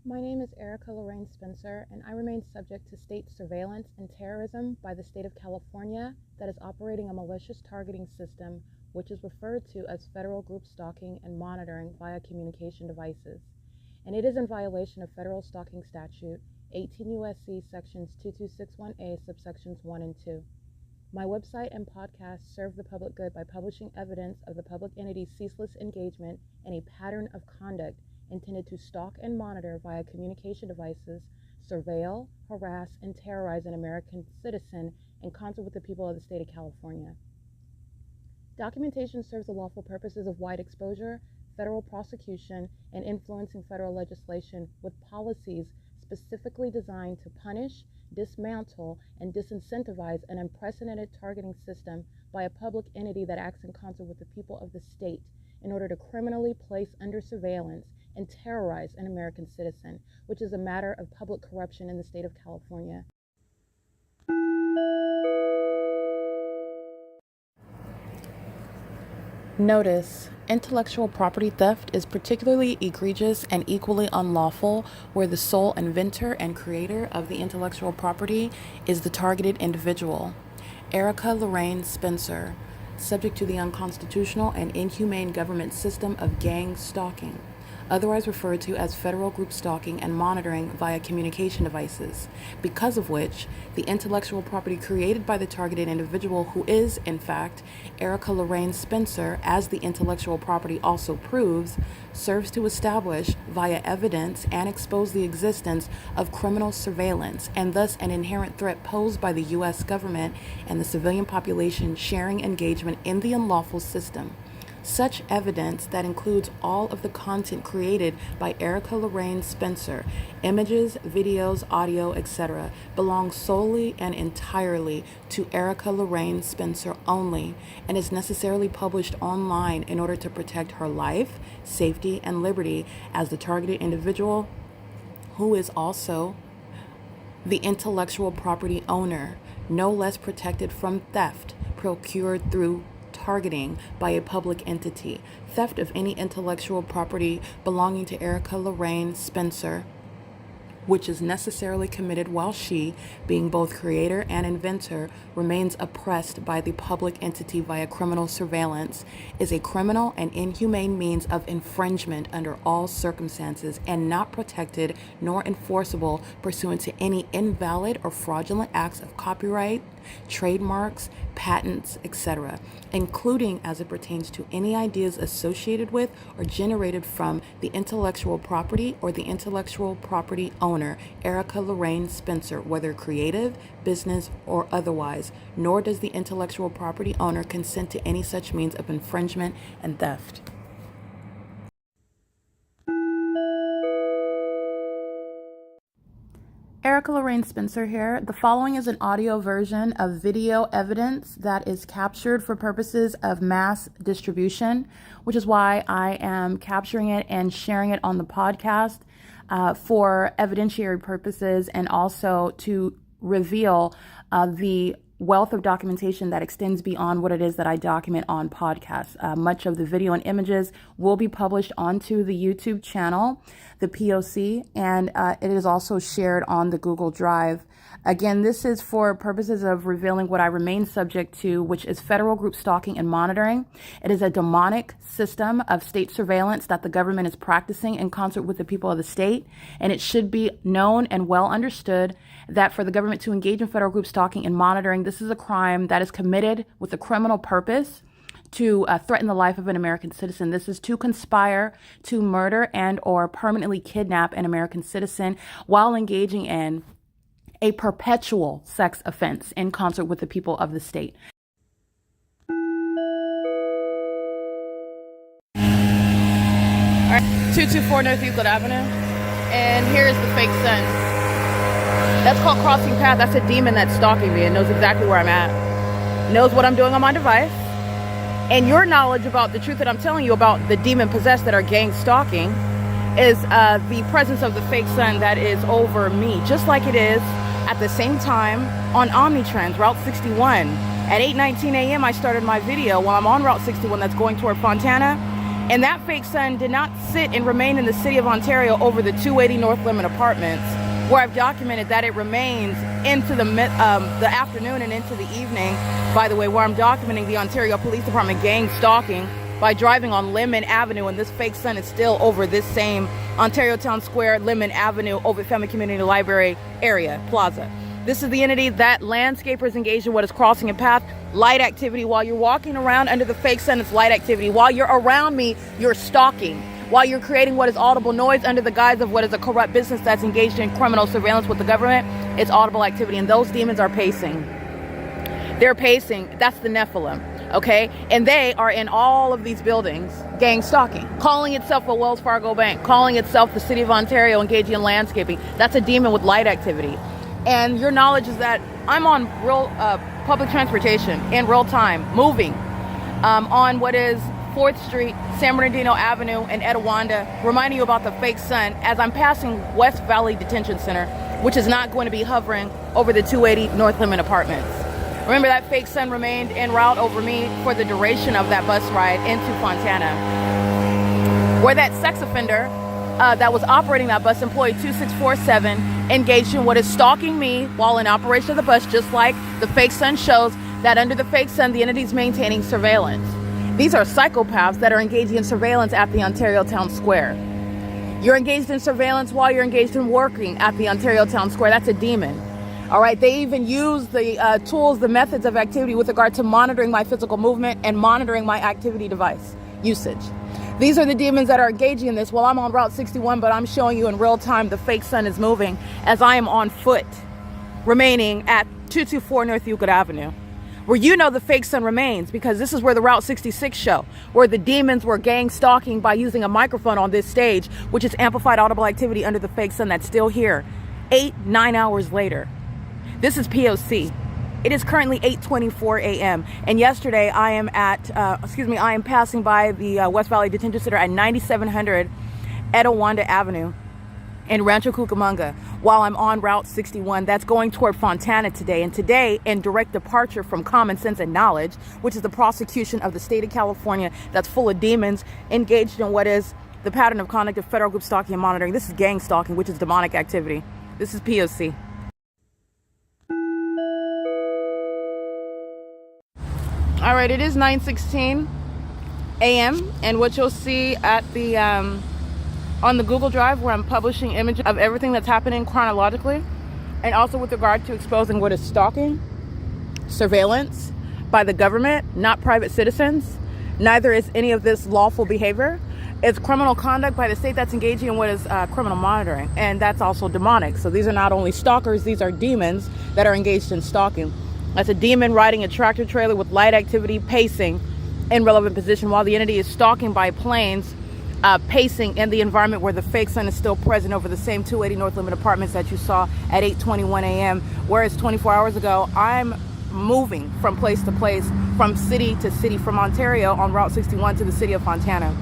My name is Erica Lorraine Spencer, and I remain subject to state surveillance and terrorism by the state of California that is operating a malicious targeting system which is referred to as federal group stalking and monitoring via communication devices. And it is in violation of federal stalking statute 18 U.S.C. sections 2261A subsections 1 and 2. My website and podcast serve the public good by publishing evidence of the public entity's ceaseless engagement in a pattern of conduct intended to stalk and monitor via communication devices, surveil, harass, and terrorize an American citizen in concert with the people of the state of California. Documentation serves the lawful purposes of wide exposure, federal prosecution, and influencing federal legislation with policies specifically designed to punish, dismantle, and disincentivize an unprecedented targeting system by a public entity that acts in concert with the people of the state in order to criminally place under surveillance and terrorize an American citizen, which is a matter of public corruption in the state of California. Notice: intellectual property theft is particularly egregious and equally unlawful where the sole inventor and creator of the intellectual property is the targeted individual. Erica Lorraine Spencer, subject to the unconstitutional and inhumane government system of gang stalking, otherwise referred to as federal group stalking and monitoring via communication devices, because of which the intellectual property created by the targeted individual, who is, in fact, Erica Lorraine Spencer, as the intellectual property also proves, serves to establish via evidence and expose the existence of criminal surveillance and thus an inherent threat posed by the U.S. government and the civilian population sharing engagement in the unlawful system. Such evidence, that includes all of the content created by Erica Lorraine Spencer, images, videos, audio, etc., belongs solely and entirely to Erica Lorraine Spencer only and is necessarily published online in order to protect her life, safety, and liberty as the targeted individual, who is also the intellectual property owner, no less protected from theft procured through targeting by a public entity. Theft of any intellectual property belonging to Erica Lorraine Spencer, which is necessarily committed while she, being both creator and inventor, remains oppressed by the public entity via criminal surveillance, is a criminal and inhumane means of infringement under all circumstances and not protected nor enforceable pursuant to any invalid or fraudulent acts of copyright, trademarks, patents, etc., including as it pertains to any ideas associated with or generated from the intellectual property or the intellectual property owner, Erica Lorraine Spencer, whether creative, business, or otherwise, nor does the intellectual property owner consent to any such means of infringement and theft. Erica Lorraine Spencer here. The following is an audio version of video evidence that is captured for purposes of mass distribution, which is why I am capturing it and sharing it on the podcast for evidentiary purposes and also to reveal the wealth of documentation that extends beyond what it is that I document on podcasts. Much of the video and images will be published onto the YouTube channel, the P.O.C, and it is also shared on the Google Drive. Again, this is for purposes of revealing what I remain subject to, which is federal group stalking and monitoring. It is a demonic system of state surveillance that the government is practicing in concert with the people of the state, and it should be known and well understood that for the government to engage in federal group stalking and monitoring, this is a crime that is committed with a criminal purpose to threaten the life of an American citizen. This is to conspire to murder and or permanently kidnap an American citizen while engaging in a perpetual sex offense in concert with the people of the state. All right, 224 North Euclid Avenue, and here's the fake sun. That's called crossing path. That's a demon that's stalking me and knows exactly where I'm at, knows what I'm doing on my device. And your knowledge about the truth that I'm telling you about the demon possessed that are gang stalking is the presence of the fake sun that is over me, just like it is at the same time on Omnitrans, Route 61. At 8:19 a.m. I started my video while I'm on Route 61 that's going toward Fontana, And that fake sun did not sit and remain in the city of Ontario over the 280 North Limit Apartments, where I've documented that it remains into the afternoon and into the evening, by the way, where I'm documenting the Ontario Police Department gang stalking by driving on Lemon Avenue, and this fake sun is still over this same Ontario Town Square, Lemon Avenue, OVITT Family Community Library area, plaza. This is the entity that landscapers engage in what is crossing a path, light activity. While you're walking around under the fake sun, it's light activity. While you're around me, you're stalking. While you're creating what is audible noise under the guise of what is a corrupt business that's engaged in criminal surveillance with the government, it's audible activity. And those demons are pacing. They're pacing. That's the Nephilim. Okay, and they are in all of these buildings, gang stalking, calling itself a Wells Fargo bank, calling itself the City of Ontario, engaging in landscaping. That's a demon with light activity. And your knowledge is that I'm on real public transportation in real time, moving on what is 4th Street, San Bernardino Avenue, and Etiwanda, reminding you about the fake sun as I'm passing West Valley Detention Center, which is not going to be hovering over the 280 North Limit Apartments. Remember, that fake sun remained en route over me for the duration of that bus ride into Fontana, where that sex offender that was operating that bus, employee 2647, engaged in what is stalking me while in operation of the bus, just like the fake sun shows that under the fake sun, the entity is maintaining surveillance. These are psychopaths that are engaging in surveillance at the Ontario Town Square. You're engaged in surveillance while you're engaged in working at the Ontario Town Square. That's a demon. All right, they even use the tools, the methods of activity with regard to monitoring my physical movement and monitoring my activity device usage. These are the demons that are engaging in this. Well, I'm on Route 61, but I'm showing you in real time the fake sun is moving as I am on foot, remaining at 224 North Euclid Avenue, where you know the fake sun remains, because this is where the Route 66 show, where the demons were gang stalking by using a microphone on this stage, which is amplified audible activity under the fake sun that's still here 8-9 hours later. This is P.O.C. It is currently 8:24 a.m. and yesterday I am passing by the West Valley Detention Center at 9700 Etiwanda Avenue in Rancho Cucamonga while I'm on Route 61 that's going toward Fontana today. And today, in direct departure from common sense and knowledge, which is the prosecution of the state of California that's full of demons engaged in what is the pattern of conduct of federal group stalking and monitoring. This is gang stalking, which is demonic activity. This is P.O.C. All right, it is 9:16 a.m. and what you'll see at the on the Google Drive, where I'm publishing images of everything that's happening chronologically, and also with regard to exposing what is stalking, surveillance by the government, not private citizens. Neither is any of this lawful behavior. It's criminal conduct by the state that's engaging in what is criminal monitoring, and that's also demonic. So these are not only stalkers, these are demons that are engaged in stalking. That's a demon riding a tractor trailer with light activity, pacing in relevant position, while the entity is stalking by planes, pacing in the environment where the fake sun is still present over the same 280 North Limit Apartments that you saw at 8:21 a.m. Whereas 24 hours ago, I'm moving from place to place, from city to city, from Ontario on Route 61 to the city of Fontana.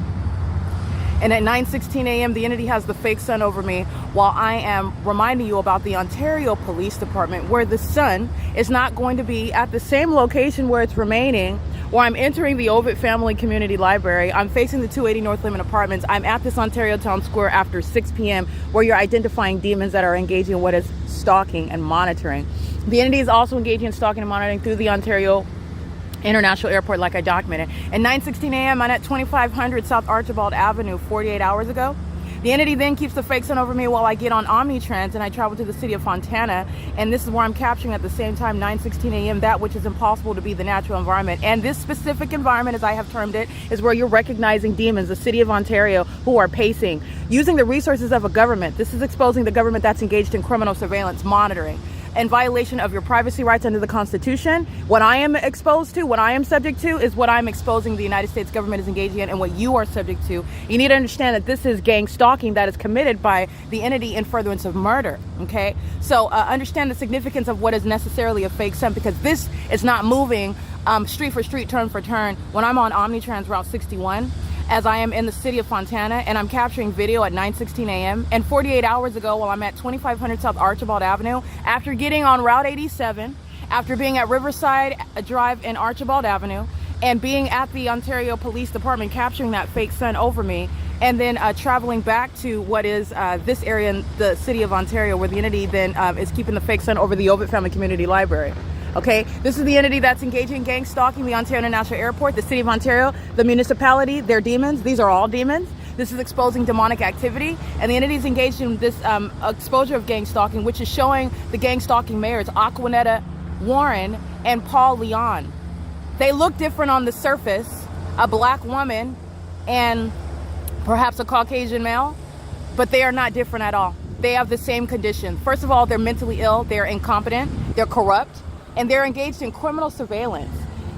And at 9:16 a.m., the entity has the fake sun over me while I am reminding you about the Ontario Police Department, where the sun is not going to be at the same location where it's remaining, where I'm entering the OVITT Family Community Library. I'm facing the 280 North Limit Apartments. I'm at this Ontario Town Square after 6 p.m., where you're identifying demons that are engaging in what is stalking and monitoring. The entity is also engaging in stalking and monitoring through the Ontario International Airport, like I documented. At 9:16 a.m., I'm at 2500 South Archibald Avenue 48 hours ago. The entity then keeps the fake sun over me while I get on Omnitrans and I travel to the city of Fontana. And this is where I'm capturing at the same time, 9:16 a.m., that which is impossible to be the natural environment. And this specific environment, as I have termed it, is where you're recognizing demons, the city of Ontario, who are pacing, using the resources of a government. This is exposing the government that's engaged in criminal surveillance, monitoring, in violation of your privacy rights under the Constitution. What I am exposed to, what I am subject to, is what I'm exposing the United States government is engaging in, and what you are subject to. You need to understand that this is gang stalking that is committed by the entity in furtherance of murder, okay? So understand the significance of what is necessarily a fake sun, because this is not moving street for street, turn for turn. When I'm on Omnitrans Route 61, as I am in the city of Fontana, and I'm capturing video at 9:16 a.m. And 48 hours ago, while I'm at 2500 South Archibald Avenue, after getting on Route 87, after being at Riverside Drive and Archibald Avenue, and being at the Ontario Police Department, capturing that fake sun over me, and then traveling back to what is this area in the city of Ontario, where the entity then is keeping the fake sun over the OVITT Family Community Library. Okay, this is the entity that's engaging in gang stalking the Ontario International Airport, the city of Ontario, the municipality. They're demons. These are all demons. This is exposing demonic activity, and the entity is engaged in this exposure of gang stalking, which is showing the gang stalking mayors, Aquanetta Warren and Paul Leon. They look different on the surface, a black woman and perhaps a Caucasian male, but they are not different at all. They have the same condition. First of all, they're mentally ill, they're incompetent, they're corrupt, and they're engaged in criminal surveillance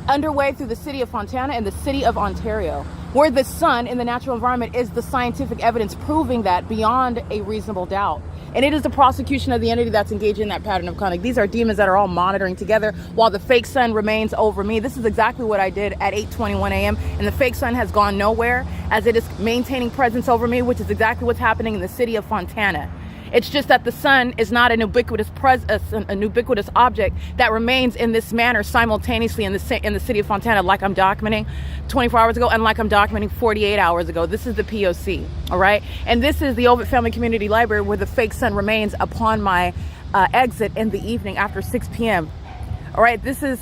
underway through the city of Fontana and the city of Ontario, where the sun in the natural environment is the scientific evidence proving that beyond a reasonable doubt. And it is the prosecution of the entity that's engaged in that pattern of conduct. These are demons that are all monitoring together while the fake sun remains over me. This is exactly what I did at 8:21 a.m. And the fake sun has gone nowhere as it is maintaining presence over me, which is exactly what's happening in the city of Fontana. It's just that the sun is not an ubiquitous object that remains in this manner simultaneously in the city of Fontana, like I'm documenting 24 hours ago and like I'm documenting 48 hours ago. This is the P.O.C, all right? And this is the OVITT Family Community Library, where the fake sun remains upon my exit in the evening after 6 p.m. All right, this is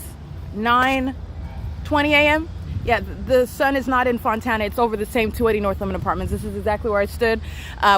9:20 a.m. Yeah, the sun is not in Fontana. It's over the same 280 North Lemon Apartments. This is exactly where I stood,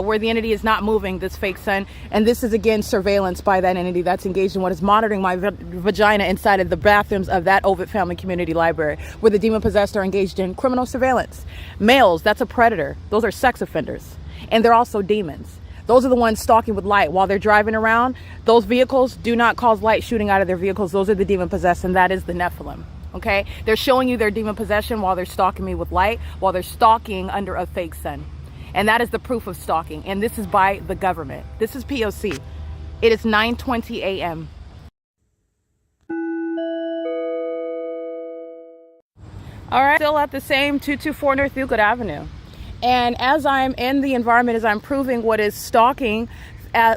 where the entity is not moving, this fake sun. And this is, again, surveillance by that entity that's engaged in what is monitoring my vagina inside of the bathrooms of that OVITT Family Community Library, where the demon-possessed are engaged in criminal surveillance. Males, that's a predator. Those are sex offenders. And they're also demons. Those are the ones stalking with light while they're driving around. Those vehicles do not cause light shooting out of their vehicles. Those are the demon-possessed, and that is the Nephilim. Okay, they're showing you their demon possession while they're stalking me with light, while they're stalking under a fake sun. And that is the proof of stalking. And this is by the government. This is P.O.C. It is 9:20 a.m. All right, still at the same 224 North Euclid Avenue. And as I'm in the environment, as I'm proving what is stalking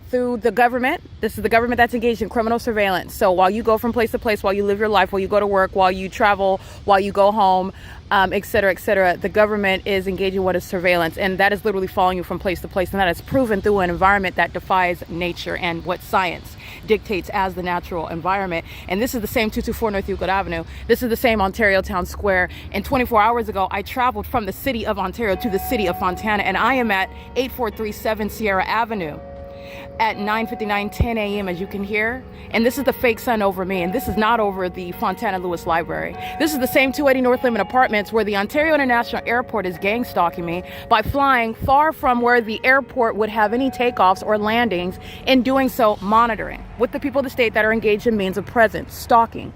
through the government, this is the government that's engaged in criminal surveillance. So while you go from place to place, while you live your life, while you go to work, while you travel, while you go home, et cetera, the government is engaging in what is surveillance. And that is literally following you from place to place. And that is proven through an environment that defies nature and what science dictates as the natural environment. And this is the same 224 North Euclid Avenue. This is the same Ontario Town Square. And 24 hours ago, I traveled from the city of Ontario to the city of Fontana. And I am at 8437 Sierra Avenue at 9:59:10 a.m. as you can hear. And this is the fake sun over me, and this is not over the Fontana Lewis Library. This is the same 280 North Lemon Apartments, where the Ontario International Airport is gang stalking me by flying far from where the airport would have any takeoffs or landings, in doing so monitoring with the people of the state that are engaged in means of presence, stalking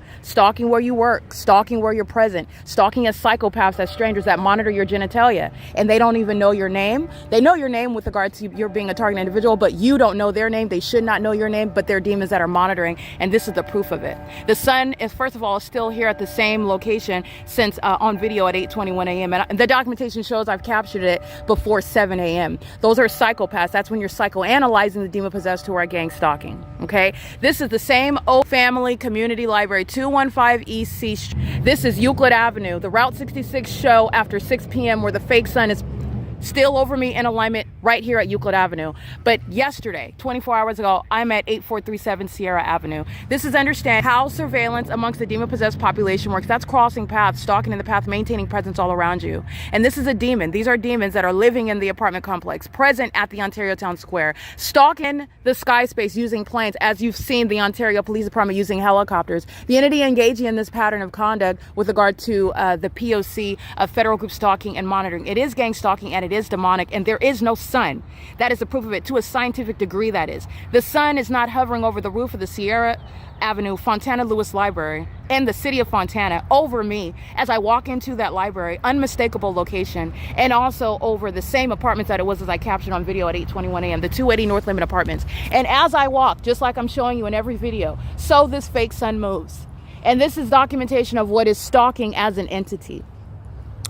where you work, stalking where you're present, stalking as psychopaths, as strangers that monitor your genitalia, and they don't even know your name. They know your name with regard to your being a target individual, but you don't know their name. They should not know your name, but they're demons that are monitoring, and this is the proof of it. The sun is, first of all, still here at the same location since on video at 8:21 a.m. And the documentation shows I've captured it before 7 a.m. Those are psychopaths. That's when you're psychoanalyzing the demon possessed who are gang stalking. Okay, this is the same O Family Community Library, 215 EC. This is Euclid Avenue, the Route 66 show after 6 p.m. where the fake sun is still over me in alignment right here at Euclid Avenue. But yesterday, 24 hours ago, I'm at 8437 Sierra Avenue. This is understand how surveillance amongst the demon-possessed population works. That's crossing paths, stalking in the path, maintaining presence all around you. And this is a demon. These are demons that are living in the apartment complex, present at the Ontario Town Square, stalking the sky space using planes, as you've seen the Ontario Police Department using helicopters. The entity engaging in this pattern of conduct with regard to the P.O.C. of federal group stalking and monitoring. It is gang stalking, and it is demonic, and there is no sun. That is the proof of it, to a scientific degree, that is. The sun is not hovering over the roof of the Sierra Avenue Fontana Lewis Library in the city of Fontana over me as I walk into that library, unmistakable location, and also over the same apartments that it was as I captured on video at 8:21 a.m., the 280 North Lemon Apartments. And as I walk, just like I'm showing you in every video, so this fake sun moves. And this is documentation of what is stalking as an entity.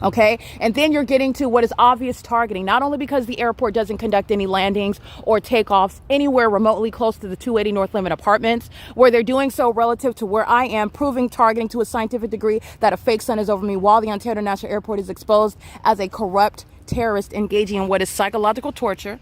Okay, and then you're getting to what is obvious targeting, not only because the airport doesn't conduct any landings or takeoffs anywhere remotely close to the 280 North Limit Apartments, where they're doing so relative to where I am, proving targeting to a scientific degree that a fake sun is over me, while the Ontario International Airport is exposed as a corrupt terrorist engaging in what is psychological torture,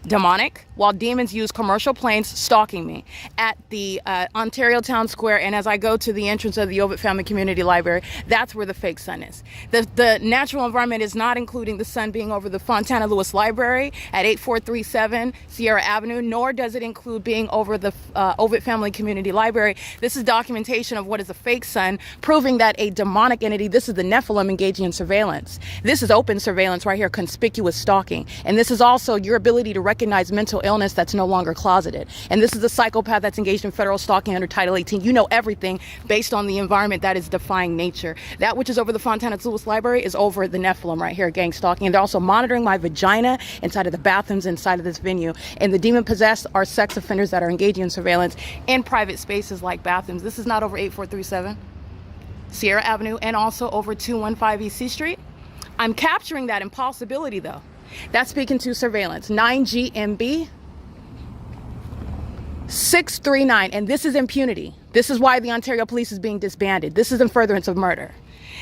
demonic, while demons use commercial planes stalking me at the Ontario Town Square. And as I go to the entrance of the OVITT Family Community Library, that's where the fake sun is. The natural environment is not including the sun being over the Fontana Lewis Library at 8437 Sierra Avenue, nor does it include being over the OVITT Family Community Library. This is documentation of what is a fake sun, proving that a demonic entity, this is the Nephilim, engaging in surveillance. This is open surveillance right here, conspicuous stalking. And this is also your ability to recognize mental illness that's no longer closeted. And this is a psychopath that's engaged in federal stalking under Title 18. You know everything based on the environment that is defying nature. That which is over the Fontana Lewis Library is over the Nephilim right here, gang stalking. And they're also monitoring my vagina inside of the bathrooms inside of this venue. And the demon possessed are sex offenders that are engaging in surveillance in private spaces like bathrooms. This is not over 8437 Sierra Avenue and also over 215 EC Street. I'm capturing that impossibility though. That's speaking to surveillance. 9GMB 639. And this is impunity. This is why the Ontario Police is being disbanded. This is in furtherance of murder.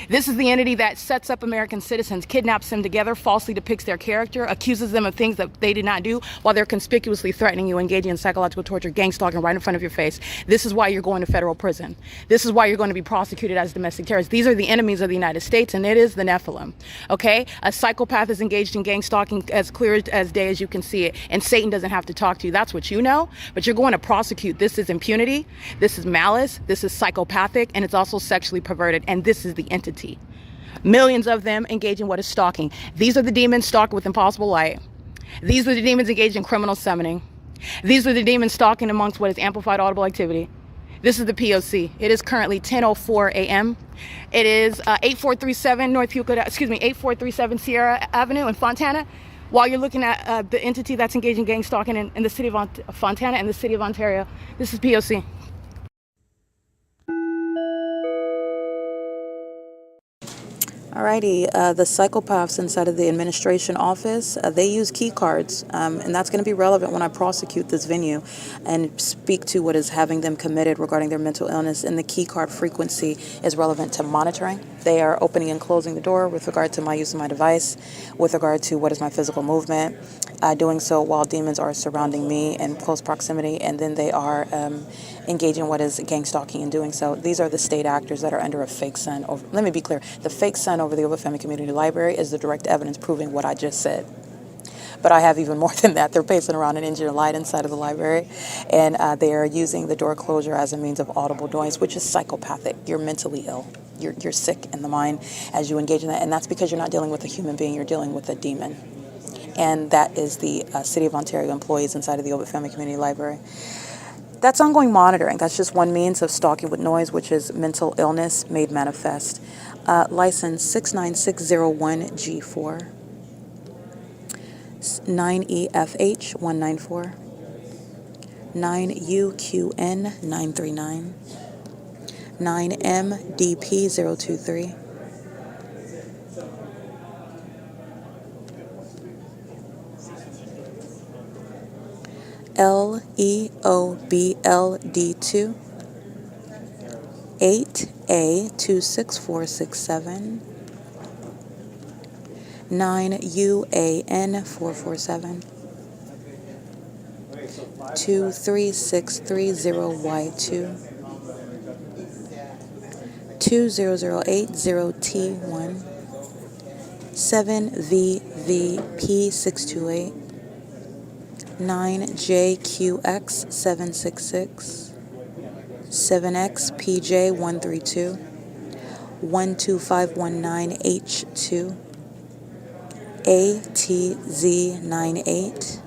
This is the entity that sets up American citizens, kidnaps them together, falsely depicts their character, accuses them of things that they did not do while they're conspicuously threatening you, engaging in psychological torture, gang stalking right in front of your face. This is why you're going to federal prison. This is why you're going to be prosecuted as domestic terrorists. These are the enemies of the United States, and it is the Nephilim. Okay? A psychopath is engaged in gang stalking as clear as day as you can see it, and Satan doesn't have to talk to you. That's what you know, but you're going to prosecute. This is impunity. This is malice. This is psychopathic, and it's also sexually perverted, and this is the entity. Millions of them engage in what is stalking. These are the demons stalked with impossible light. These are the demons engaged in criminal summoning. These are the demons stalking amongst what is amplified audible activity. This is the P.O.C. It is currently 10:04 a.m. It is 8437 North Euclid, 8437 Sierra Avenue in Fontana. While you're looking at the entity that's engaged in gang stalking in the city of Fontana and the city of Ontario, this is P.O.C. Alrighty, the psychopaths inside of the administration office, they use key cards, and that's going to be relevant when I prosecute this venue and speak to what is having them committed regarding their mental illness. And the key card frequency is relevant to monitoring. They are opening and closing the door with regard to my use of my device, with regard to what is my physical movement, doing so while demons are surrounding me in close proximity, and then they are engaging in what is gang stalking and doing so. These are the state actors that are under a fake sun. Let me be clear. The fake sun over the OVITT Family Community Library is the direct evidence proving what I just said. But I have even more than that. They're pacing around an engine light inside of the library, and they are using the door closure as a means of audible noise, which is psychopathic. You're mentally ill. You're sick in the mind as you engage in that, and that's because you're not dealing with a human being. You're dealing with a demon. And that is the City of Ontario employees inside of the OVITT Family Community Library. That's ongoing monitoring. That's just one means of stalking with noise, which is mental illness made manifest. License 69601G4, 9EFH 194, 9UQN 939, 9MDP 023, LEOBLD2, 8A26467, 9UAN447, 23630Y2, 20080T1, 7VVP628, 9JQX766, 7XPJ132, 12519H2, ATZ98,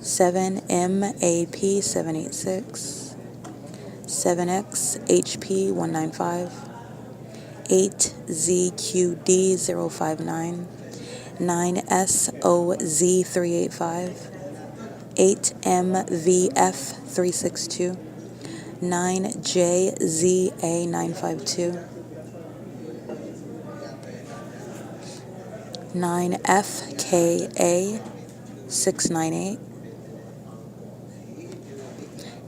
7MAP786, 7XHP195, 8ZQD059, 9SOZ385, 8MVF362, 9JZA952, 9FKA 698,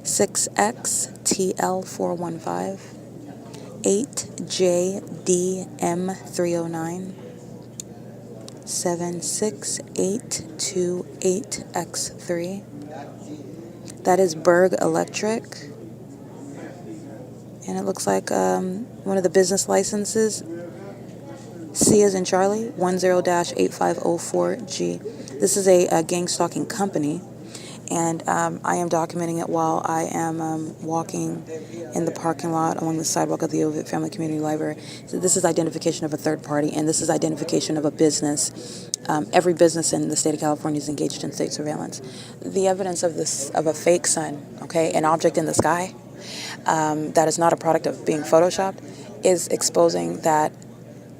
6XTL 415, 8JDM 309, 76828X3. That is Berg Electric. And it looks like one of the business licenses, C as in Charlie, 10-8504G. This is a gang stalking company, and I am documenting it while I am walking in the parking lot along the sidewalk of the OVITT Family Community Library. So this is identification of a third party, and this is identification of a business. Every business in the state of California is engaged in state surveillance. The evidence of this, of a fake sun, okay, an object in the sky, that is not a product of being photoshopped, is exposing that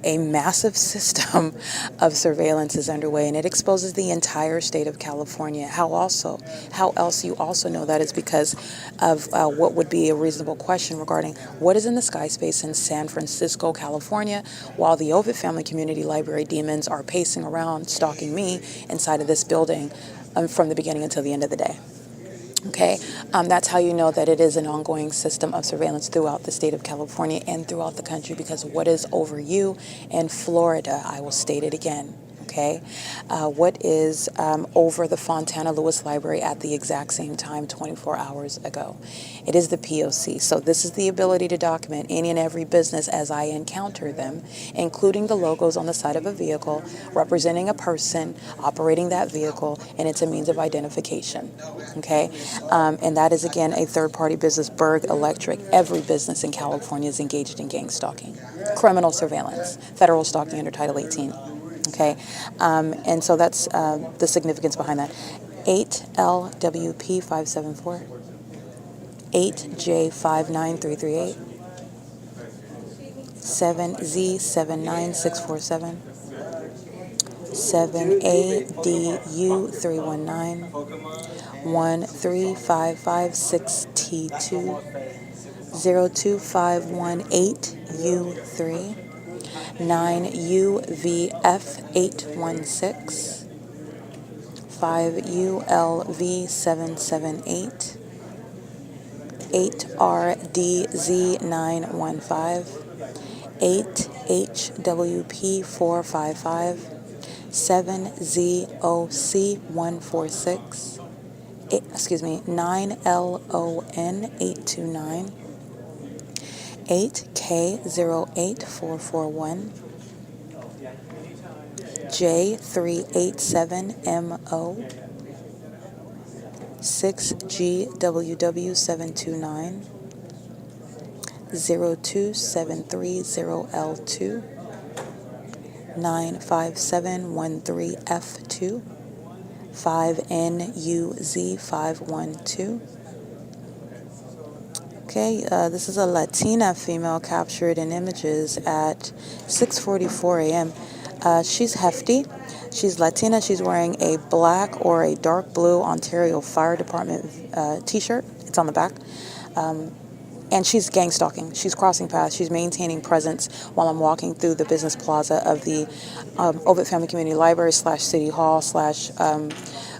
a massive system of surveillance is underway, and it exposes the entire state of California. How else you also know that is because of what would be a reasonable question regarding what is in the sky space in San Francisco, California, while the OVITT Family Community Library demons are pacing around stalking me inside of this building from the beginning until the end of the day. Okay, that's how you know that it is an ongoing system of surveillance throughout the state of California and throughout the country, because what is over you in Florida, I will state it again, okay? What is over the Fontana Lewis Library at the exact same time 24 hours ago? It is the P.O.C. So this is the ability to document any and every business as I encounter them, including the logos on the side of a vehicle representing a person operating that vehicle, and it's a means of identification, okay? And that is, again, a third-party business, Berg Electric. Every business in California is engaged in gang stalking, criminal surveillance, federal stalking under Title 18, okay? And so that's the significance behind that. 8LWP 574, 8J59338, 7Z79647, 7ADU319, 13556T2, 02518U3, 9UVF816, 5ULV778, 8RDZ915, 8HWP455, 7ZOC146, 9LON829, 8K08441, J387MO, 6GWW729, 02730L2, 95713F2, 5NUZ512. Okay, this is a Latina female captured in images at 6:44 a.m. She's hefty. She's Latina. She's wearing a black or a dark blue Ontario Fire Department t-shirt. It's on the back. And she's gang stalking. She's crossing paths. She's maintaining presence while I'm walking through the business plaza of the OVITT Family Community Library / City Hall /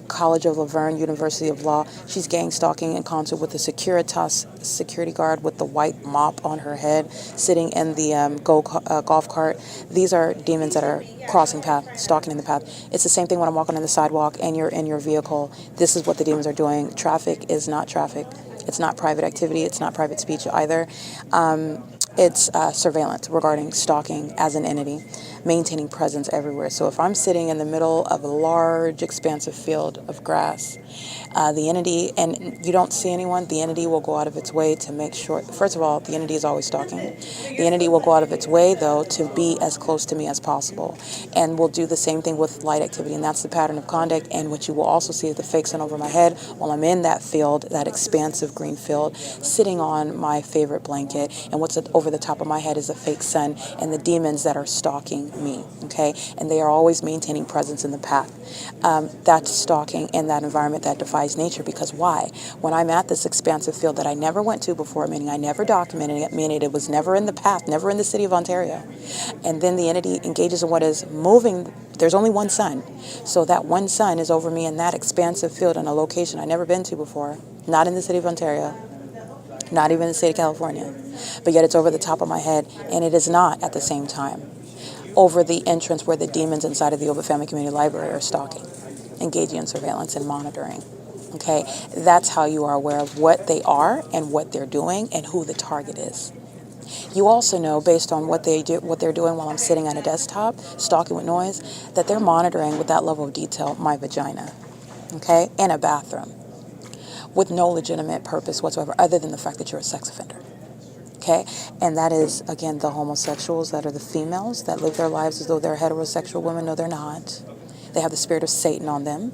College of Laverne, University of Law. She's gang stalking in concert with the Securitas security guard with the white mop on her head, sitting in the golf cart. These are demons that are crossing path, stalking in the path. It's the same thing when I'm walking on the sidewalk and you're in your vehicle. This is what the demons are doing. Traffic is not traffic. It's not private activity. It's not private speech either. It's surveillance regarding stalking as an entity, maintaining presence everywhere. So if I'm sitting in the middle of a large, expansive field of grass, the entity, and you don't see anyone, the entity will go out of its way to make sure, first of all, the entity is always stalking. The entity will go out of its way, though, to be as close to me as possible. And we'll do the same thing with light activity, and that's the pattern of conduct. And what you will also see is the fake sun over my head while I'm in that field, that expansive green field, sitting on my favorite blanket. And what's over the top of my head is a fake sun, and the demons that are stalking stalking me, okay? And they are always maintaining presence in the path. That's stalking in that environment that defies nature, because why? When I'm at this expansive field that I never went to before, meaning I never documented it, meaning it was never in the path, never in the city of Ontario, and then the entity engages in what is moving, there's only one sun. So that one sun is over me in that expansive field in a location I never been to before, not in the city of Ontario, not even in the state of California, but yet it's over the top of my head, and it is not at the same time over the entrance where the demons inside of the OVITT Family Community Library are stalking, engaging in surveillance and monitoring. Okay, that's how you are aware of what they are and what they're doing and who the target is. You also know, based on what they do, what they're doing while I'm sitting at a desktop, stalking with noise, that they're monitoring with that level of detail my vagina, okay, in a bathroom, with no legitimate purpose whatsoever, other than the fact that you're a sex offender. Okay, and that is, again, the homosexuals that are the females that live their lives as though they're heterosexual women. No, they're not. They have the spirit of Satan on them,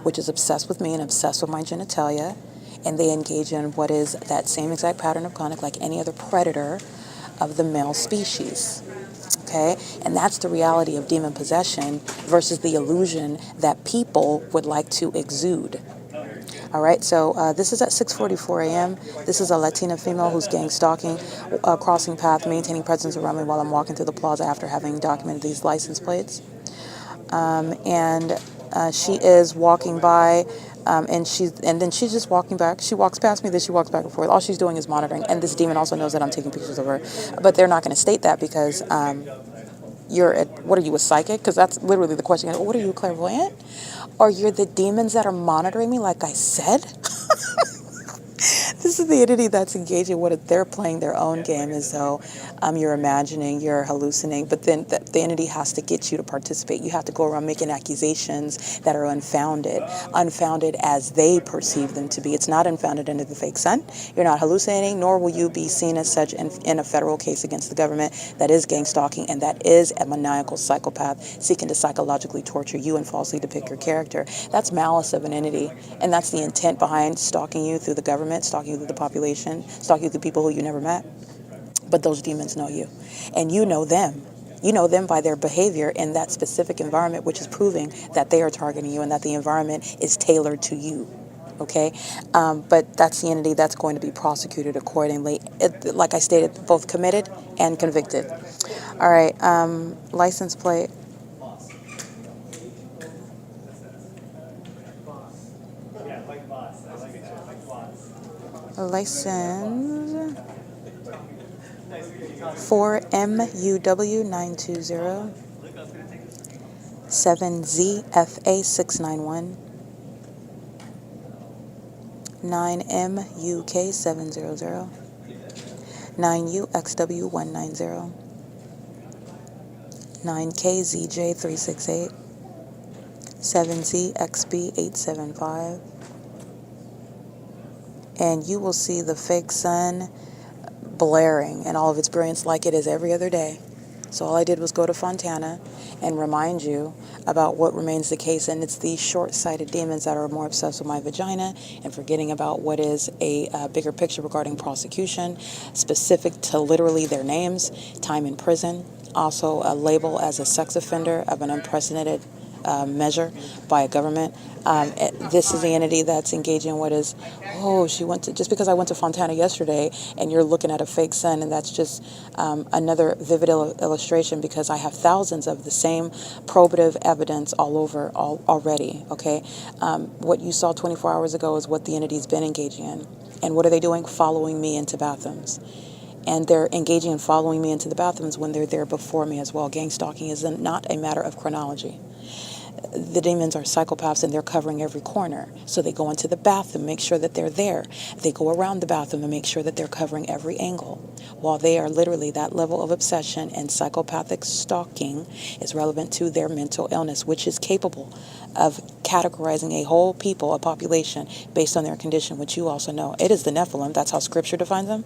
which is obsessed with me and obsessed with my genitalia, and they engage in what is that same exact pattern of conduct like any other predator of the male species. Okay, and that's the reality of demon possession versus the illusion that people would like to exude. All right, so this is at 6:44 a.m. This is a Latina female who's gang stalking, crossing path, maintaining presence around me while I'm walking through the plaza after having documented these license plates. And she is walking by, and then she's just walking back. She walks past me, then she walks back and forth. All she's doing is monitoring, and this demon also knows that I'm taking pictures of her. But they're not going to state that because what are you, a psychic? Because that's literally the question. What are you, clairvoyant? Or you're the demons that are monitoring me, like I said? This is the entity that's engaging what they're playing their own game as though you're imagining, you're hallucinating, but then the entity has to get you to participate. You have to go around making accusations that are unfounded as they perceive them to be. It's not unfounded under the fake sun. You're not hallucinating, nor will you be seen as such in a federal case against the government that is gang stalking, and that is a maniacal psychopath seeking to psychologically torture you and falsely depict your character. That's malice of an entity, and that's the intent behind stalking you through the government, stalking you through the population, stalking you through people who you never met. But those demons know you, and you know them. You know them by their behavior in that specific environment, which is proving that they are targeting you and that the environment is tailored to you. Okay, but that's the entity that's going to be prosecuted accordingly. Like I stated, both committed and convicted. All right, license plate. License 4MUW920 7ZFA691 9MUK700 9UXW190 9KZJ368 7ZXB875. And you will see the fake sun blaring in all of its brilliance like it is every other day. So all I did was go to Fontana and remind you about what remains the case, and it's these short-sighted demons that are more obsessed with my vagina and forgetting about what is a bigger picture regarding prosecution, specific to literally their names, time in prison, also a label as a sex offender of an unprecedented measure by a government. This is the entity that's engaging what is, just because I went to Fontana yesterday and you're looking at a fake sun, and that's just another vivid illustration, because I have thousands of the same probative evidence all over already, okay? What you saw 24 hours ago is what the entity's been engaging in. And what are they doing? Following me into bathrooms. And they're engaging and following me into the bathrooms when they're there before me as well. Gang stalking is not a matter of chronology. The demons are psychopaths, and they're covering every corner. So they go into the bathroom, make sure that they're there. They go around the bathroom and make sure that they're covering every angle. While they are literally, that level of obsession and psychopathic stalking is relevant to their mental illness, which is capable of categorizing a whole people, a population, based on their condition, which you also know. It is the Nephilim. That's how Scripture defines them.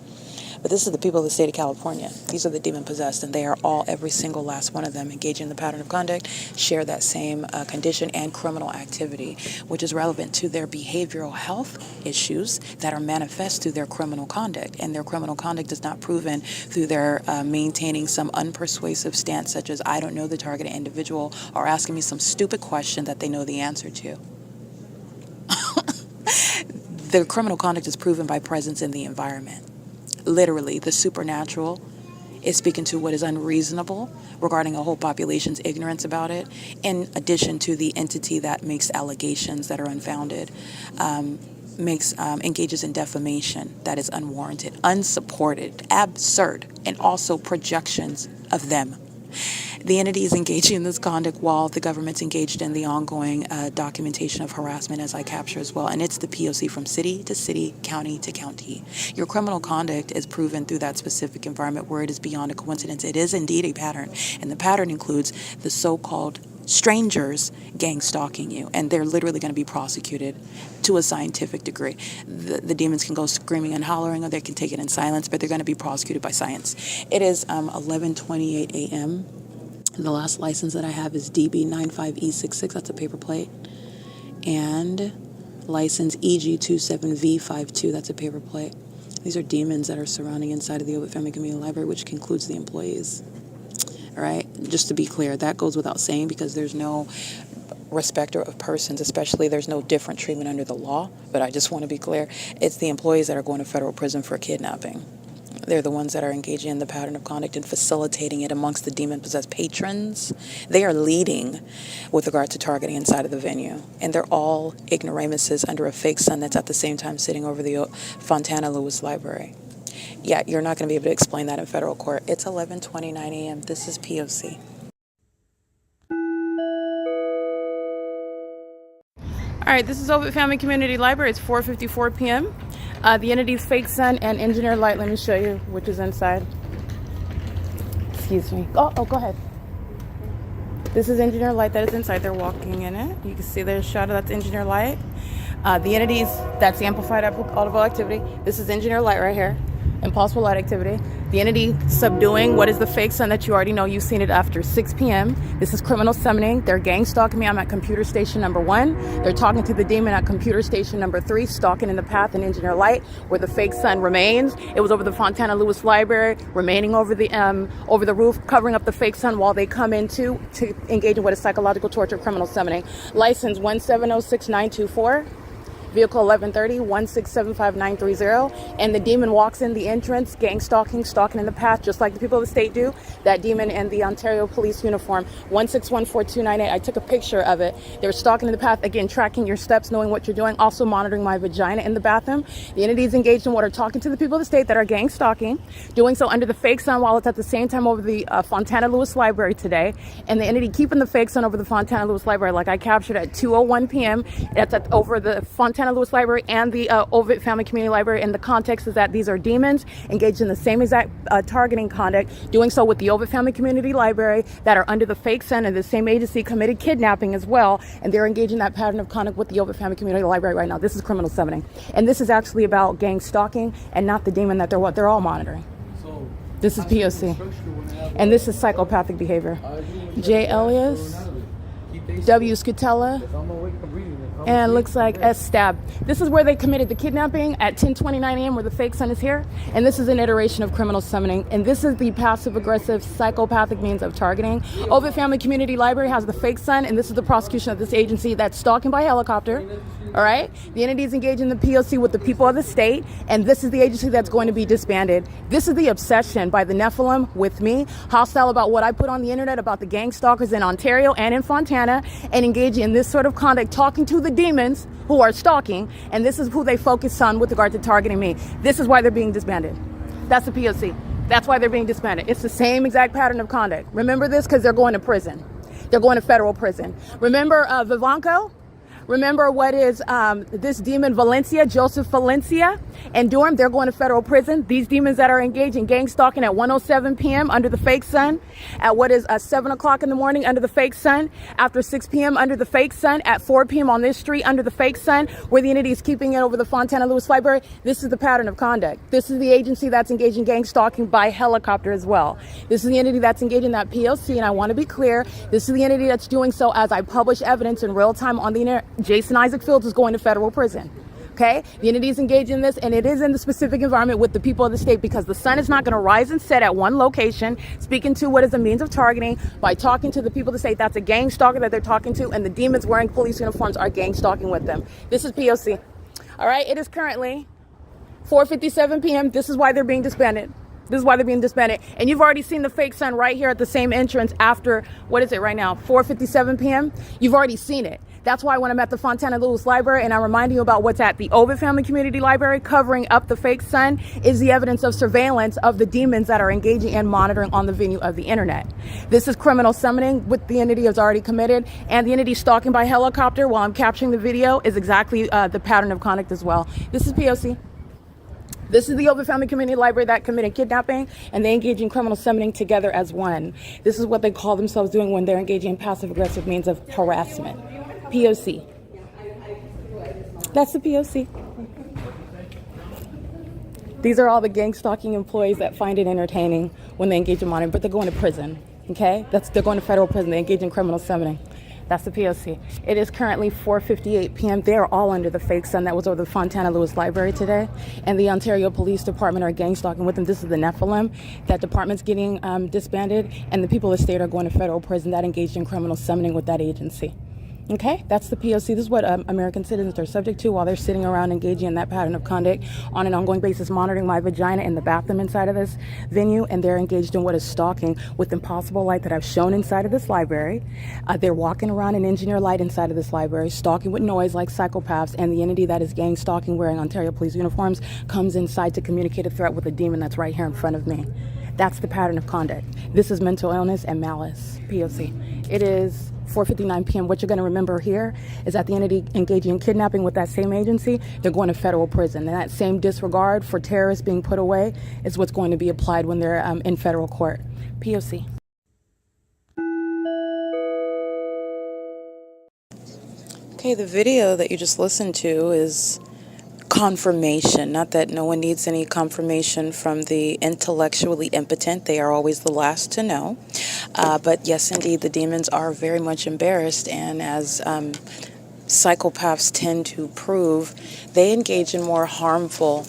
But this is the people of the state of California. These are the demon-possessed, and they are all, every single last one of them, engaging in the pattern of conduct, share that same condition and criminal activity, which is relevant to their behavioral health issues that are manifest through their criminal conduct. And their criminal conduct is not proven through their maintaining some unpersuasive stance, such as, I don't know the targeted individual, or asking me some stupid question that they know the answer to. Their criminal conduct is proven by presence in the environment. Literally, the supernatural is speaking to what is unreasonable regarding a whole population's ignorance about it, in addition to the entity that makes allegations that are unfounded, engages in defamation that is unwarranted, unsupported, absurd, and also projections of them. The entity is engaging in this conduct while the government's engaged in the ongoing documentation of harassment, as I capture as well. And it's the P.O.C. from city to city, county to county. Your criminal conduct is proven through that specific environment where it is beyond a coincidence. It is indeed a pattern. And the pattern includes the so-called strangers gang stalking you. And they're literally going to be prosecuted to a scientific degree. The demons can go screaming and hollering, or they can take it in silence, but they're going to be prosecuted by science. It is 11:28 a.m. The last license that I have is DB95E66, that's a paper plate, and license EG27V52, that's a paper plate. These are demons that are surrounding inside of the OVITT Family Community Library, which concludes the employees. All right, just to be clear, that goes without saying because there's no respecter of persons, especially there's no different treatment under the law, but I just want to be clear, it's the employees that are going to federal prison for kidnapping. They're the ones that are engaging in the pattern of conduct and facilitating it amongst the demon-possessed patrons. They are leading with regard to targeting inside of the venue. And they're all ignoramuses under a fake sun that's at the same time sitting over the Fontana Lewis Library. Yeah, you're not going to be able to explain that in federal court. It's 11:29 a.m. This is P.O.C. All right, this is OVITT Family Community Library. It's 4:54 p.m. The entity's fake sun and engineer light. Let me show you which is inside. Excuse me. Oh, go ahead. This is engineer light that is inside. They're walking in it. You can see there's a shadow. That's engineer light. The entities, that's the amplified audible activity. This is engineer light right here. Impossible light activity. The entity subduing what is the fake sun that you already know. You've seen it after 6 p.m. This is criminal summoning. They're gang stalking me. I'm at computer station number 1. They're talking to the demon at computer station number 3, stalking in the path in engineer light where the fake sun remains. It was over the Fontana Lewis Library, remaining over the roof, covering up the fake sun while they come into to engage in what is psychological torture, criminal summoning. License 1706924. Vehicle 1130 1675930, and the demon walks in the entrance, gang stalking in the path, just like the people of the state do. That demon in the Ontario police uniform, 1614298. I took a picture of it. They're stalking in the path, again, tracking your steps, knowing what you're doing, also monitoring my vagina in the bathroom. The entities engaged in what are talking to the people of the state that are gang stalking, doing so under the fake sun while it's at the same time over the Fontana Lewis Library today, and the entity keeping the fake sun over the Fontana Lewis Library, like I captured at 2:01 p.m. That's over the Fontana Lewis Library and the OVITT Family Community Library. And the context is that these are demons engaged in the same exact targeting conduct, doing so with the OVITT Family Community Library, that are under the fake sun, and the same agency committed kidnapping as well, and they're engaging that pattern of conduct with the OVITT Family Community Library right now. This is criminal summoning, and this is actually about gang stalking and not the demon that they're all monitoring. So this is P.O.C. and this is psychopathic behavior. J. Elias, W. Scutella, and looks like S. Stab. This is where they committed the kidnapping at 10:29 a.m. where the fake sun is here. And this is an iteration of criminal summoning. And this is the passive-aggressive psychopathic means of targeting. OVITT Family Community Library has the fake sun, and this is the prosecution of this agency that's stalking by helicopter. All right? The entity is engaged in the P.O.C. with the people of the state, and this is the agency that's going to be disbanded. This is the obsession by the Nephilim with me, hostile about what I put on the internet about the gang stalkers in Ontario and in Fontana, and engaging in this sort of conduct, talking to the demons who are stalking, and this is who they focus on with regard to targeting me. This is why they're being disbanded. That's the P.O.C. That's why they're being disbanded. It's the same exact pattern of conduct. Remember this, because they're going to prison. They're going to federal prison. Remember Vivanco? Remember what is this demon Valencia, Joseph Valencia, and Durham? They're going to federal prison. These demons that are engaged in gang stalking at 1:07 p.m. under the fake sun, at what is 7 o'clock in the morning under the fake sun, after 6 p.m. under the fake sun, at 4 p.m. on this street under the fake sun, where the entity is keeping it over the Fontana Lewis Library. This is the pattern of conduct. This is the agency that's engaged in gang stalking by helicopter as well. This is the entity that's engaged in that P.O.C, and I want to be clear, this is the entity that's doing so as I publish evidence in real time on the internet. Jason Isaac Fields is going to federal prison. Okay, the entity is engaged in this, and it is in the specific environment with the people of the state, because the sun is not going to rise and set at one location, speaking to what is a means of targeting by talking to the people of the state. That's a gang stalker that they're talking to, and the demons wearing police uniforms are gang stalking with them. This is P.O.C. All right, it is currently 4:57 p.m. This is why they're being disbanded. This is why they're being disbanded. And you've already seen the fake sun right here at the same entrance after, what is it right now, 4:57 p.m.? You've already seen it. That's why when I'm at the Fontana Lewis Library and I'm reminding you about what's at the OVITT Family Community Library covering up the fake sun is the evidence of surveillance of the demons that are engaging and monitoring on the venue of the internet. This is criminal summoning, with the entity has already committed, and the entity stalking by helicopter while I'm capturing the video is exactly the pattern of conduct as well. This is P.O.C. This is the OVITT Family Community Library that committed kidnapping, and they engage in criminal summoning together as one. This is what they call themselves doing when they're engaging in passive-aggressive means of harassment. P.O.C. That's the P.O.C. These are all the gang stalking employees that find it entertaining when they engage in monitoring, but they're going to prison, okay? They're going to federal prison. They engage in criminal summoning. That's the P.O.C. It is currently 4:58 p.m. They are all under the fake sun that was over the Fontana Lewis Library today. And the Ontario Police Department are gang stalking with them. This is the Nephilim. That department's getting disbanded. And the people of the state are going to federal prison that engaged in criminal summoning with that agency. Okay, that's the P.O.C. This is what American citizens are subject to while they're sitting around engaging in that pattern of conduct on an ongoing basis, monitoring my vagina in the bathroom inside of this venue, and they're engaged in what is stalking with impossible light that I've shown inside of this library. They're walking around in engineer light inside of this library, stalking with noise like psychopaths, and the entity that is gang stalking wearing Ontario police uniforms comes inside to communicate a threat with a demon that's right here in front of me. That's the pattern of conduct. This is mental illness and malice, P.O.C. It is 4:59 p.m. What you're going to remember here is that the entity engaging in kidnapping with that same agency, they're going to federal prison. And that same disregard for terrorists being put away is what's going to be applied when they're in federal court. P.O.C. Okay, the video that you just listened to is confirmation. Not that no one needs any confirmation from the intellectually impotent. They are always the last to know. But yes, indeed, the demons are very much embarrassed. And as psychopaths tend to prove, they engage in more harmful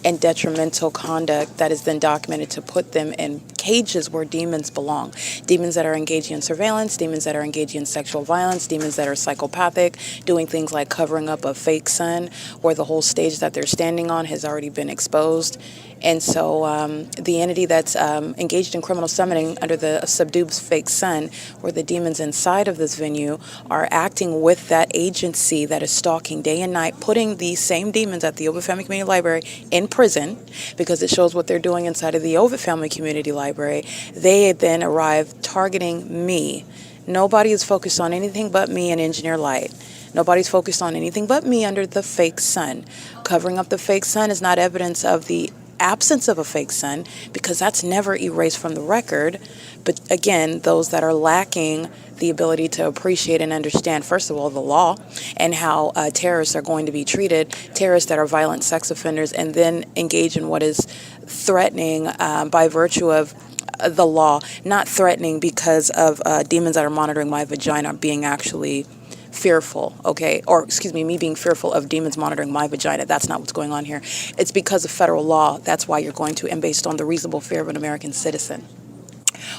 and detrimental conduct that is then documented to put them in cages where demons belong. Demons that are engaging in surveillance, demons that are engaging in sexual violence, demons that are psychopathic, doing things like covering up a fake sun where the whole stage that they're standing on has already been exposed. And so the entity that's engaged in criminal summoning under the subdued fake sun, where the demons inside of this venue are acting with that agency that is stalking day and night, putting these same demons at the OVITT Family Community Library in prison, because it shows what they're doing inside of the OVITT Family Community Library. They then arrive targeting me. Nobody is focused on anything but me and Engineer Light. Nobody's focused on anything but me under the fake sun. Covering up the fake sun is not evidence of the absence of a fake sun, because that's never erased from the record. But again, those that are lacking the ability to appreciate and understand, first of all, the law and how terrorists are going to be treated, terrorists that are violent sex offenders, and then engage in what is threatening by virtue of the law, not threatening because of demons that are monitoring my vagina being actually fearful, okay? Or excuse me being fearful of demons monitoring my vagina. That's not what's going on here. It's because of federal law. That's why you're going to, and based on the reasonable fear of an American citizen,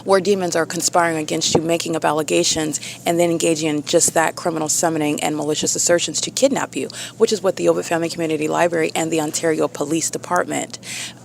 where demons are conspiring against you, making up allegations, and then engaging in just that criminal summoning and malicious assertions to kidnap you, which is what the OVITT Family Community Library and the Ontario Police Department,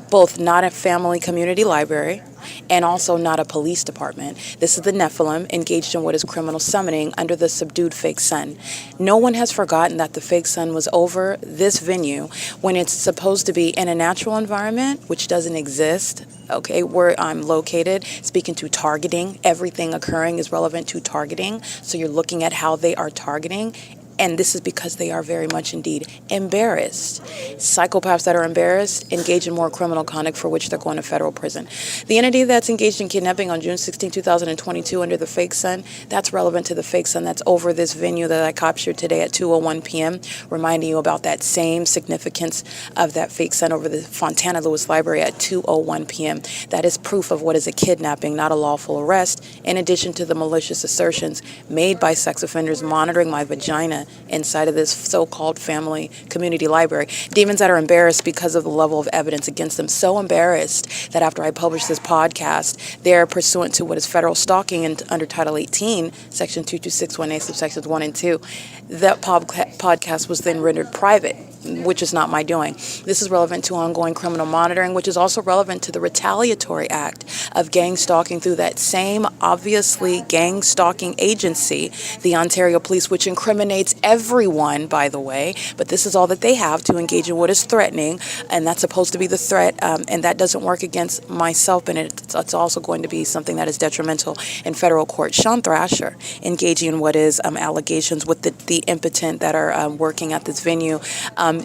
both not a family community library and also not a police department. This is the Nephilim engaged in what is criminal summoning under the subdued fake sun. No one has forgotten that the fake sun was over this venue when it's supposed to be in a natural environment, which doesn't exist, okay, where I'm located. Speaking to targeting, everything occurring is relevant to targeting. So you're looking at how they are targeting And this is because they are very much indeed embarrassed. Psychopaths that are embarrassed engage in more criminal conduct for which they're going to federal prison. The entity that's engaged in kidnapping on June 16, 2022 under the fake sun, that's relevant to the fake sun that's over this venue that I captured today at 2:01 p.m., reminding you about that same significance of that fake sun over the Fontana Lewis Library at 2:01 p.m. That is proof of what is a kidnapping, not a lawful arrest, in addition to the malicious assertions made by sex offenders monitoring my vagina inside of this so-called family community library. Demons that are embarrassed because of the level of evidence against them. So embarrassed that after I published this podcast, they're pursuant to what is federal stalking and under Title 18, Section 2261A, subsections 1 and 2. That podcast was then rendered private, which is not my doing. This is relevant to ongoing criminal monitoring, which is also relevant to the retaliatory act of gang stalking through that same obviously gang stalking agency, the Ontario Police, which incriminates everyone, by the way, but this is all that they have to engage in what is threatening, and that's supposed to be the threat, and that doesn't work against myself, and it's also going to be something that is detrimental in federal court. Sean Thrasher engaging in what is allegations with the impotent that are working at this venue.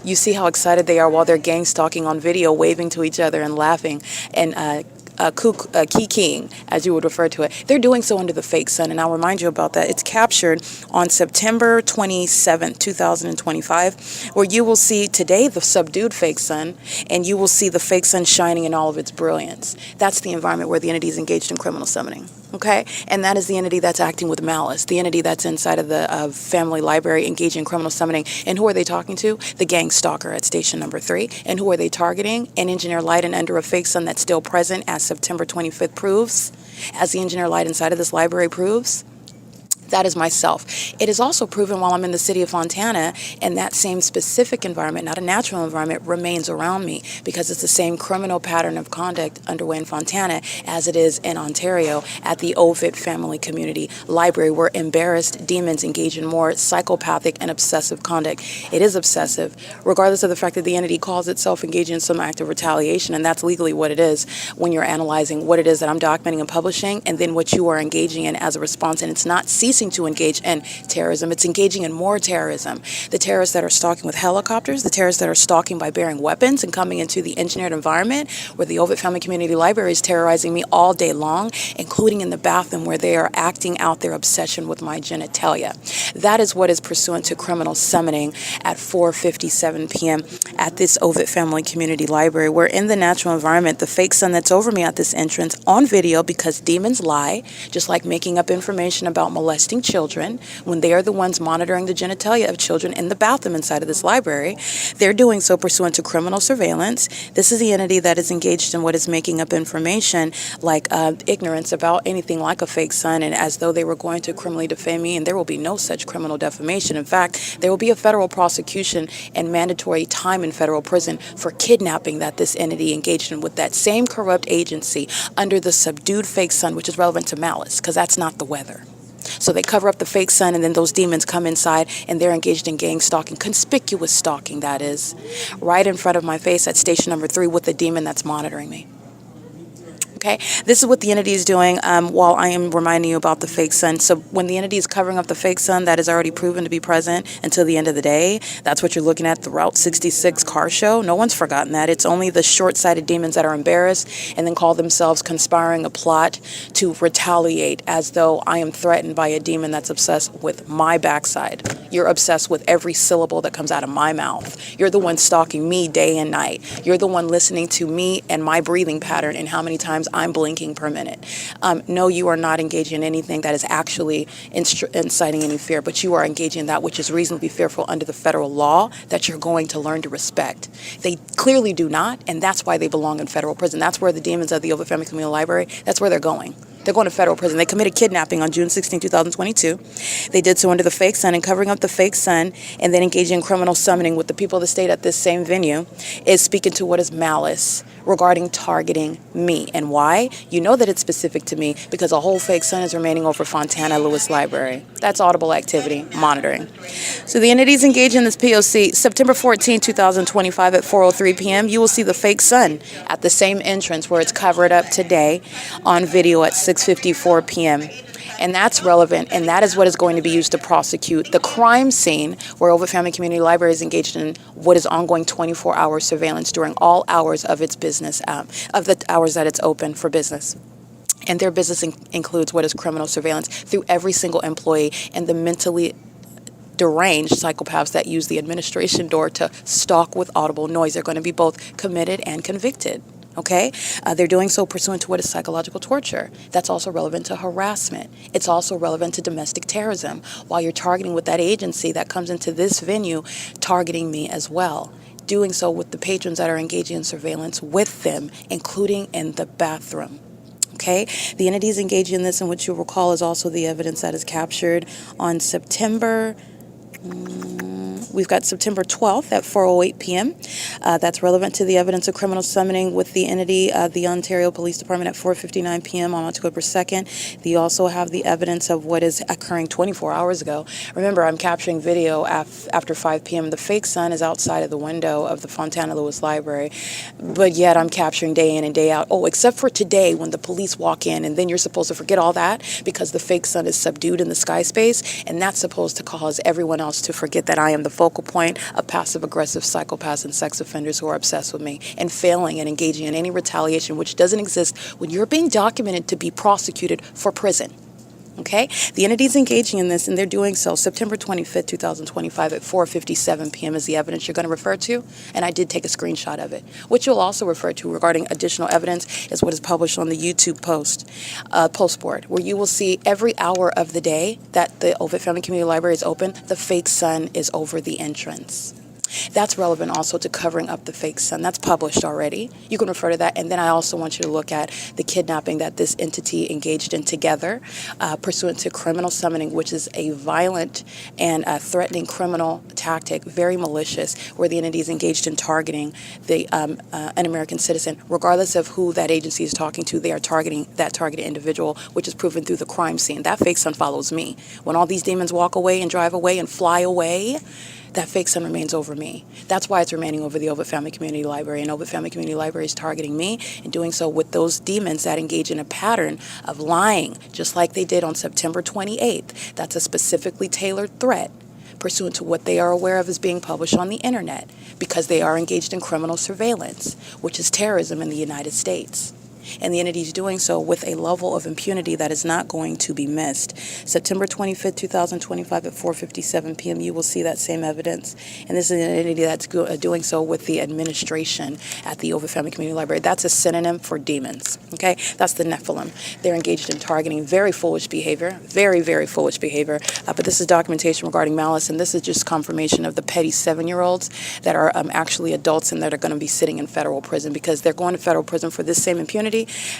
You see how excited they are while they're gang stalking on video, waving to each other and laughing and kikiing, as you would refer to it. They're doing so under the fake sun, and I'll remind you about that. It's captured on September 27th, 2025, where you will see today the subdued fake sun, and you will see the fake sun shining in all of its brilliance. That's the environment where the entity is engaged in criminal summoning. Okay, and that is the entity that's acting with malice, the entity that's inside of the family library engaging in criminal summoning. And who are they talking to? The gang stalker at station number 3. And who are they targeting? An engineer light and under a fake sun that's still present, as September 25th proves, as the engineer light inside of this library proves. That is myself. It is also proven while I'm in the city of Fontana, and that same specific environment, not a natural environment, remains around me, because it's the same criminal pattern of conduct underway in Fontana as it is in Ontario at the OVITT Family Community Library, where embarrassed demons engage in more psychopathic and obsessive conduct. It is obsessive, regardless of the fact that the entity calls itself engaging in some act of retaliation, and that's legally what it is when you're analyzing what it is that I'm documenting and publishing, and then what you are engaging in as a response. And it's not ceasing to engage in terrorism, it's engaging in more terrorism. The terrorists that are stalking with helicopters, the terrorists that are stalking by bearing weapons and coming into the engineered environment where the OVITT Family Community Library is terrorizing me all day long, including in the bathroom where they are acting out their obsession with my genitalia. That is what is pursuant to criminal summoning at 4:57 p.m. at this OVITT Family Community Library, where in the natural environment, the fake sun that's over me at this entrance on video, because demons lie, just like making up information about molesting children when they are the ones monitoring the genitalia of children in the bathroom inside of this library. They're doing so pursuant to criminal surveillance. This is the entity that is engaged in what is making up information like ignorance about anything like a fake sun, and as though they were going to criminally defame me, and there will be no such criminal defamation. In fact, there will be a federal prosecution and mandatory time in federal prison for kidnapping that this entity engaged in with that same corrupt agency under the subdued fake sun, which is relevant to malice, because that's not the weather. So they cover up the fake sun, and then those demons come inside, and they're engaged in gang stalking, conspicuous stalking, that is, right in front of my face at station number 3 with the demon that's monitoring me. Okay, this is what the entity is doing while I am reminding you about the fake sun. So when the entity is covering up the fake sun, that is already proven to be present until the end of the day. That's what you're looking at, the Route 66 car show. No one's forgotten that. It's only the short-sighted demons that are embarrassed and then call themselves conspiring a plot to retaliate, as though I am threatened by a demon that's obsessed with my backside. You're obsessed with every syllable that comes out of my mouth. You're the one stalking me day and night. You're the one listening to me and my breathing pattern and how many times I'm blinking per minute. No, you are not engaging in anything that is actually inciting any fear, but you are engaging in that which is reasonably fearful under the federal law that you're going to learn to respect. They clearly do not, and that's why they belong in federal prison. That's where the demons of the OVITT Family Community Library, that's where they're going. They're going to federal prison. They committed kidnapping on June 16, 2022. They did so under the fake sun, and covering up the fake sun and then engaging in criminal summoning with the people of the state at this same venue is speaking to what is malice regarding targeting me. And why? You know that it's specific to me because a whole fake sun is remaining over Fontana Lewis Library. That's audible activity monitoring. So the entities engaged in this P.O.C. September 14, 2025 at 4:03 p.m. You will see the fake sun at the same entrance where it's covered up today on video at 6:54 p.m. And that's relevant, and that is what is going to be used to prosecute the crime scene where OVITT Family Community Library is engaged in what is ongoing 24-hour surveillance during all hours of its business, of the hours that it's open for business. And their business includes what is criminal surveillance through every single employee and the mentally deranged psychopaths that use the administration door to stalk with audible noise. They're going to be both committed and convicted. Okay? They're doing so pursuant to what is psychological torture. That's also relevant to harassment. It's also relevant to domestic terrorism. While you're targeting with that agency that comes into this venue, targeting me as well. Doing so with the patrons that are engaging in surveillance with them, including in the bathroom. Okay? The entities engaging in this, and what you'll recall is also the evidence that is captured on September. We've got September 12th at 4:08 p.m. That's relevant to the evidence of criminal summoning with the entity, the Ontario Police Department at 4:59 p.m. on October 2nd. You also have the evidence of what is occurring 24 hours ago. Remember, I'm capturing video after 5 p.m. The fake sun is outside of the window of the Fontana Lewis Library, but yet I'm capturing day in and day out. Oh, except for today when the police walk in, and then you're supposed to forget all that because the fake sun is subdued in the sky space, and that's supposed to cause everyone else to forget that I am the focal point of passive-aggressive psychopaths and sex offenders who are obsessed with me and failing and engaging in any retaliation which doesn't exist when you're being documented to be prosecuted for prison. Okay? The entities engaging in this, and they're doing so September 25th, 2025 at 4:57 p.m. is the evidence you're going to refer to, and I did take a screenshot of it. What you'll also refer to regarding additional evidence is what is published on the YouTube post board, where you will see every hour of the day that the OVITT Family Community Library is open, the fake sun is over the entrance. That's relevant also to covering up the fake sun. That's published already. You can refer to that. And then I also want you to look at the kidnapping that this entity engaged in together, pursuant to criminal summoning, which is a violent and threatening criminal tactic, very malicious, where the entity is engaged in targeting an American citizen. Regardless of who that agency is talking to, they are targeting that targeted individual, which is proven through the crime scene. That fake sun follows me. When all these demons walk away and drive away and fly away, that fake sun remains over me. That's why it's remaining over the OVITT Family Community Library. And OVITT Family Community Library is targeting me and doing so with those demons that engage in a pattern of lying, just like they did on September 28th. That's a specifically tailored threat pursuant to what they are aware of as being published on the internet, because they are engaged in criminal surveillance, which is terrorism in the United States. And the entity is doing so with a level of impunity that is not going to be missed. September 25th, 2025 at 4:57 p.m., you will see that same evidence. And this is an entity that's doing so with the administration at the OVITT Family Community Library. That's a synonym for demons, okay? That's the Nephilim. They're engaged in targeting very foolish behavior, very, very foolish behavior. But this is documentation regarding malice, and this is just confirmation of the petty 7-year-olds that are actually adults and that are going to be sitting in federal prison, because they're going to federal prison for this same impunity.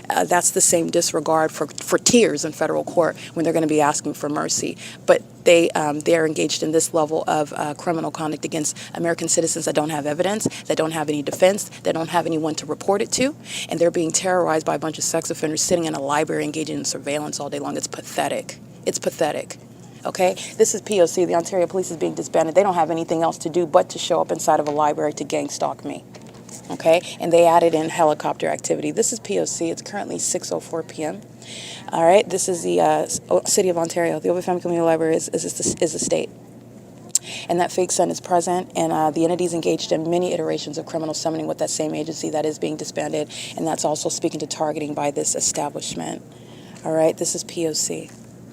That's the same disregard for tears in federal court when they're going to be asking for mercy. But they're engaged in this level of criminal conduct against American citizens that don't have evidence, that don't have any defense, that don't have anyone to report it to, and they're being terrorized by a bunch of sex offenders sitting in a library engaging in surveillance all day long. It's pathetic. It's pathetic. Okay? This is P.O.C. The Ontario Police is being disbanded. They don't have anything else to do but to show up inside of a library to gang stalk me. Okay, and they added in helicopter activity. This is P.O.C. It's currently 6:04 p.m. All right, this is the City of Ontario. The OVITT Family Community Library is a state. And that fake sun is present, and the entities engaged in many iterations of criminal summoning with that same agency that is being disbanded, and that's also speaking to targeting by this establishment. All right, this is P.O.C.